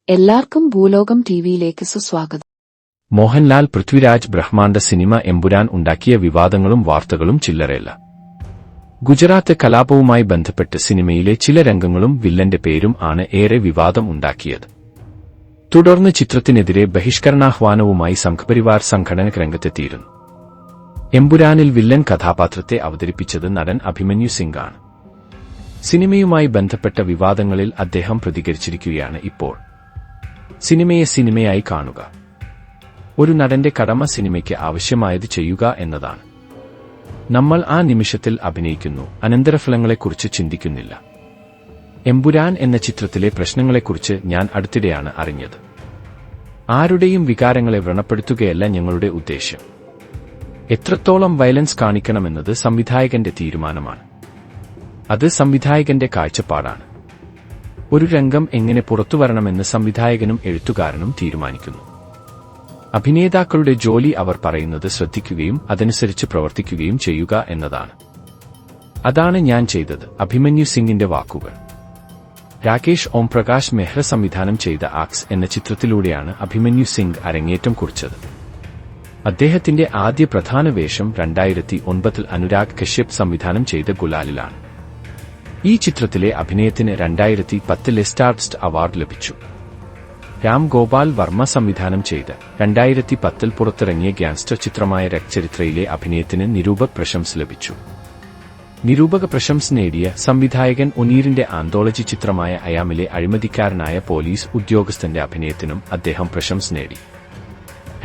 എല്ലാവർക്കും ഭൂലോകം ടിവിയിലേക്ക് സുസ്വാഗതം. മോഹൻലാൽ പൃഥ്വിരാജ് ബ്രഹ്മാണ്ഡ സിനിമ എമ്പുരാൻ ഉണ്ടാക്കിയ വിവാദങ്ങളും വാർത്തകളും ചില്ലറയല്ല. ഗുജറാത്ത് കലാപവുമായി ബന്ധപ്പെട്ട് സിനിമയിലെ ചില രംഗങ്ങളും വില്ലന്റെ പേരും ആണ് ഏറെ വിവാദം ഉണ്ടാക്കിയത്. തുടർന്ന് ചിത്രത്തിനെതിരെ ബഹിഷ്കരണാഹ്വാനവുമായി സംഘപരിവാർ സംഘടന രംഗത്തെത്തിയിരുന്നു. എമ്പുരാനിൽ വില്ലൻ കഥാപാത്രത്തെ അവതരിപ്പിച്ചത് നടൻ അഭിമന്യു സിംഗ് ആണ്. സിനിമയുമായി ബന്ധപ്പെട്ട വിവാദങ്ങളിൽ അദ്ദേഹം പ്രതികരിച്ചിരിക്കുകയാണ് ഇപ്പോൾ. സിനിമയെ സിനിമയായി കാണുക. ഒരു നടന്റെ കടമ സിനിമയ്ക്ക് ആവശ്യമായത് ചെയ്യുക എന്നതാണ്. നമ്മൾ ആ നിമിഷത്തിൽ അഭിനയിക്കുന്നു, അനന്തരഫലങ്ങളെക്കുറിച്ച് ചിന്തിക്കുന്നില്ല. എമ്പുരാൻ എന്ന ചിത്രത്തിലെ പ്രശ്നങ്ങളെക്കുറിച്ച് ഞാൻ അടുത്തിടെയാണ് അറിഞ്ഞത്. ആരുടെയും വികാരങ്ങളെ വ്രണപ്പെടുത്തുകയല്ല ഞങ്ങളുടെ ഉദ്ദേശ്യം. എത്രത്തോളം വയലൻസ് കാണിക്കണമെന്നത് സംവിധായകന്റെ തീരുമാനമാണ്. അത് സംവിധായകന്റെ കാഴ്ചപ്പാടാണ്. ഒരു രംഗം എങ്ങനെ പുറത്തുവരണമെന്ന് സംവിധായകനും എഴുത്തുകാരനും തീരുമാനിക്കുന്നു. അഭിനേതാക്കളുടെ ജോലി അവർ പറയുന്നത് ശ്രദ്ധിക്കുകയും അതനുസരിച്ച് പ്രവർത്തിക്കുകയും ചെയ്യുക എന്നതാണ്. അതാണ് ഞാൻ ചെയ്തത്. അഭിമന്യു സിംഗിന്റെ വാക്കുകൾ. രാകേഷ് ഓംപ്രകാശ് മെഹ്റ സംവിധാനം ചെയ്ത ആക്സ് എന്ന ചിത്രത്തിലൂടെയാണ് അഭിമന്യു സിംഗ് അരങ്ങേറ്റം കുറിച്ചത്. അദ്ദേഹത്തിന്റെ ആദ്യ പ്രധാന വേഷം 2009 അനുരാഗ് കശ്യപ് സംവിധാനം ചെയ്ത ഗുലാലിലാണ്. ഈ ചിത്രത്തിലെ അഭിനയത്തിന് 2010 സ്റ്റാർഡസ്റ്റ് അവാർഡ് ലഭിച്ചു. രാം ഗോപാൽ വർമ്മ സംവിധാനം ചെയ്ത് 2010 പുറത്തിറങ്ങിയ ഗ്യാങ്സ്റ്റർ ചിത്രമായ രക്തചരിത്രയിലെ അഭിനയത്തിന് നിരൂപക പ്രശംസ ലഭിച്ചു. നിരൂപക പ്രശംസ നേടിയ സംവിധായകൻ ഒനീറിന്റെ ആന്തോളജി ചിത്രമായ അയാമിലെ അഴിമതിക്കാരനായ പോലീസ് ഉദ്യോഗസ്ഥന്റെ അഭിനയത്തിനും അദ്ദേഹം പ്രശംസ നേടി.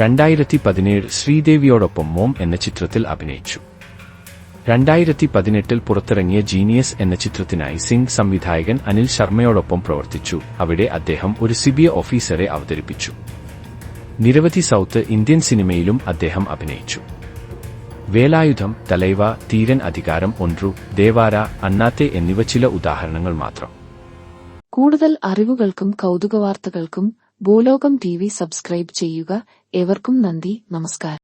2017 ശ്രീദേവിയോടൊപ്പം മോം എന്ന ചിത്രത്തിൽ അഭിനയിച്ചു. 2018 പുറത്തിറങ്ങിയ ജീനിയസ് എന്ന ചിത്രത്തിനായി സിംഗ് സംവിധായകൻ അനിൽ ശർമ്മയോടൊപ്പം പ്രവർത്തിച്ചു. അവിടെ അദ്ദേഹം ഒരു സിബിഐ ഓഫീസറെ അവതരിപ്പിച്ചു. നിരവധി സൗത്ത് ഇന്ത്യൻ സിനിമയിലും അദ്ദേഹം അഭിനയിച്ചു. വേലായുധം, തലൈവ, തീരൻ അധികാരം ഒൻറു, ദേവാര, അണ്ണാത്തെ എന്നിവ ചില ഉദാഹരണങ്ങൾ മാത്രം. കൂടുതൽ അറിവുകൾക്കും കൗതുകവാർത്തകൾക്കും ഭൂലോകം ടിവി സബ്സ്ക്രൈബ് ചെയ്യുക. ഏവർക്കും നന്ദി, നമസ്കാരം.